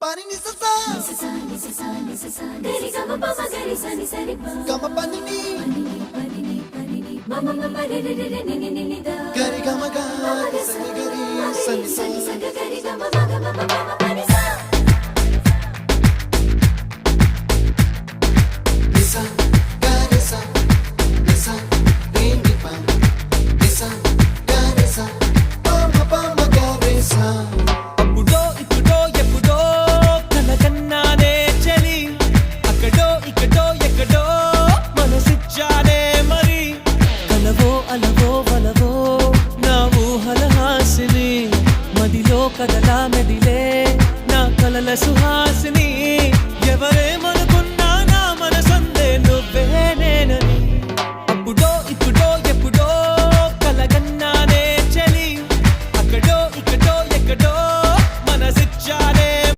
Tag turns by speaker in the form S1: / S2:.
S1: pani ni sa sa gari ga ma pa ma gari sa ni sa ri pa ga ma pani ni ma ma ma re re re ni ni ni da gari ga ma ga sa ni gari sa ni sa gari ga ma ga ma ma ma pani sa ni sa gari sa ni sa re ni pa ni sa gari sa pa ma gari sa
S2: కదలా మెదిలే నా కలల సుహా